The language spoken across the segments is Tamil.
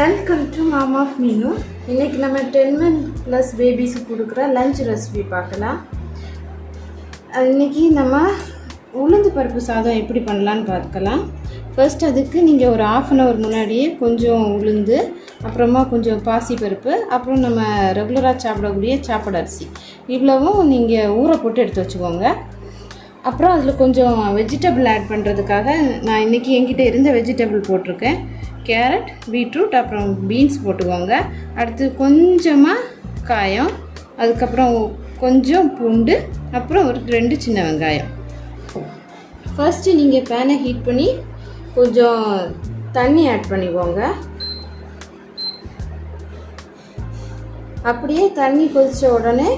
வெல்கம் டு மாம் ஆஃப் மீனு. இன்றைக்கி நம்ம 10 month ப்ளஸ் பேபிஸுக்கு கொடுக்குற லஞ்ச் ரெசிபி பார்க்கலாம். இன்றைக்கி நம்ம உளுந்து பருப்பு சாதம் எப்படி பண்ணலான்னு பார்க்கலாம். ஃபர்ஸ்ட் அதுக்கு நீங்கள் ஒரு 1/2 hour முன்னாடியே கொஞ்சம் உளுந்து, அப்புறமா கொஞ்சம் பாசிப்பருப்பு, அப்புறம் நம்ம ரெகுலராக சாப்பிடக்கூடிய சாப்பாடு அரிசி இவ்வளவும் நீங்கள் ஊற போட்டு எடுத்து வச்சுக்கோங்க. அப்புறம் அதில் கொஞ்சம் வெஜிடபிள் ஆட் பண்ணுறதுக்காக நான் இன்றைக்கி என்கிட்ட இருந்த வெஜிடபிள் போட்டிருக்கேன். கேரட், பீட்ரூட், அப்புறம் பீன்ஸ் போட்டுக்கோங்க. அடுத்து கொஞ்சமாக காயம், அதுக்கப்புறம் கொஞ்சம் பூண்டு, அப்புறம் ஒரு 2 சின்ன வெங்காயம். ஃபர்ஸ்ட்டு நீங்கள் பேனை ஹீட் பண்ணி கொஞ்சம் தண்ணி ஆட் பண்ணிக்கோங்க. அப்படியே தண்ணி கொதித்த உடனே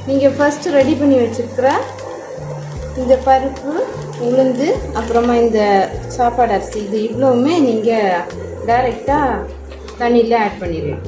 நீங்கள் ஃபஸ்ட்டு ரெடி பண்ணி வச்சுருக்கிற இந்த பருப்பு, உளுந்து, அப்புறமா இந்த சாப்பாடு அரிசி இது இவ்வளவுமே நீங்கள் டைரெக்டாக தண்ணியில் ஆட் பண்ணிடலாம்.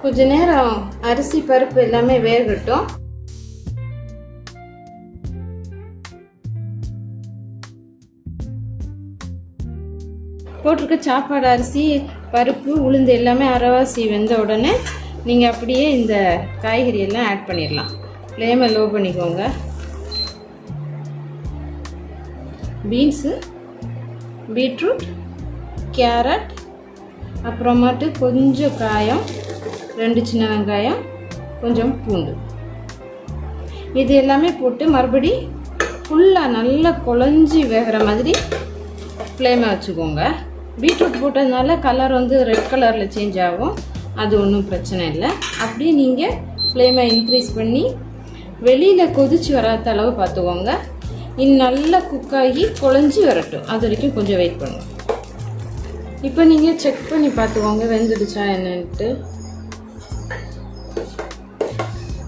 கொஞ்ச நேரம் அரிசி பருப்பு எல்லாமே வேகட்டும். போட்டிருக்க சாப்பாடு அரிசி, பருப்பு, உளுந்து எல்லாமே அரைவாசி வெந்த உடனே நீங்கள் அப்படியே இந்த காய்கறி எல்லாம் ஆட் பண்ணிடலாம். ஃப்ளேமை லோ பண்ணிக்கோங்க. பீன்ஸு, பீட்ரூட், கேரட், அப்புறமாட்டு கொஞ்சம் காயம், 2 சின்ன வெங்காயம், கொஞ்சம் பூண்டு, இது எல்லாமே போட்டு மறுபடி ஃபுல்லாக நல்லா குழஞ்சி வேகிற மாதிரி ஃப்ளேமை வச்சுக்கோங்க. பீட்ரூட் போட்டதுனால கலர் வந்து ரெட் கலரில் சேஞ்ச் ஆகும், அது ஒன்றும் பிரச்சனை இல்லை. அப்படியே நீங்கள் ஃப்ளேமை இன்க்ரீஸ் பண்ணி வெளியில் கொதிச்சு வராத அளவு பார்த்துக்கோங்க. இன்னும் நல்லா குக்காகி குழஞ்சி வரட்டும், அது வரைக்கும் கொஞ்சம் வெயிட் பண்ணுங்க. இப்போ நீங்கள் செக் பண்ணி பார்த்துக்கோங்க வெந்துடுச்சா என்னன்ட்டு.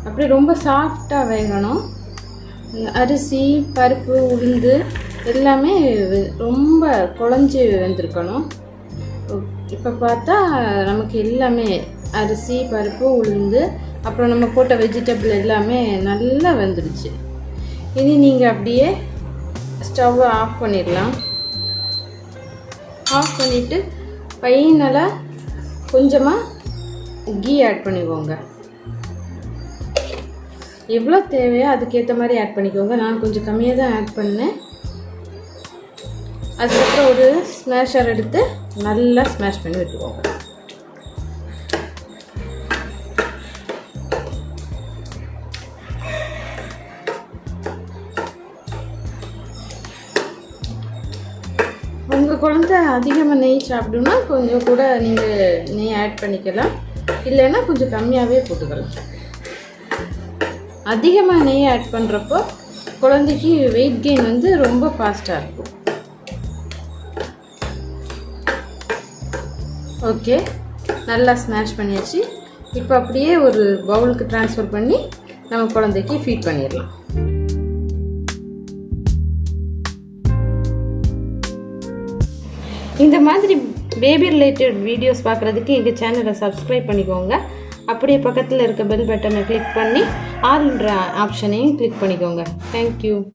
அப்படி ரொம்ப சாஃப்டாக வேகணும். அரிசி, பருப்பு, உளுந்து எல்லாமே ரொம்ப குழஞ்சி வெந்திருக்கணும். இப்போ பார்த்தா நமக்கு எல்லாமே அரிசி, பருப்பு, உளுந்து, அப்புறம் நம்ம போட்ட வெஜிடபிள் எல்லாமே நல்லா வெந்துடுச்சு. இனி நீங்கள் அப்படியே ஸ்டவ்வை ஆஃப் பண்ணிடலாம். ஆஃப் பண்ணிவிட்டு ஃபைனலாக கொஞ்சமாக கீ ஆட் பண்ணிக்கோங்க. எவ்வளோ தேவையோ அதுக்கேற்ற மாதிரி ஆட் பண்ணிக்கோங்க. நான் கொஞ்சம் கம்மியாக தான் ஆட் பண்ணேன். அதுக்கப்புறம் ஒரு ஸ்மேஷர் எடுத்து நல்லா ஸ்மேஷ் பண்ணி விட்டுக்கோங்க. உங்கள் குழந்தை அதிகமாக நெய் சாப்பிடுன்னா கொஞ்சம் கூட நீங்கள் நெய் ஆட் பண்ணிக்கலாம், இல்லைன்னா கொஞ்சம் கம்மியாகவே போட்டுக்கலாம். அதிகமாக நெய் ஆட் பண்ணுறப்போ குழந்தைக்கு வெயிட் கெயின் வந்து ரொம்ப ஃபாஸ்ட்டாக இருக்கும். ஓகே, நல்லா ஸ்மாஷ் பண்ணியாச்சு. இப்போ அப்படியே ஒரு பவுலுக்கு ட்ரான்ஸ்ஃபர் பண்ணி நம்ம குழந்தைக்கு ஃபீட் பண்ணிடலாம். இந்த மாதிரி பேபி ரிலேட்டட் வீடியோஸ் பார்க்குறதுக்கு எங்கள் சேனலை சப்ஸ்கிரைப் பண்ணிக்கோங்க. அப்படியே பக்கத்தில் இருக்க பெல் பட்டனை கிளிக் பண்ணி ஆல்ன்ற ஆப்ஷனையும் கிளிக் பண்ணிக்கோங்க. தேங்க்யூ.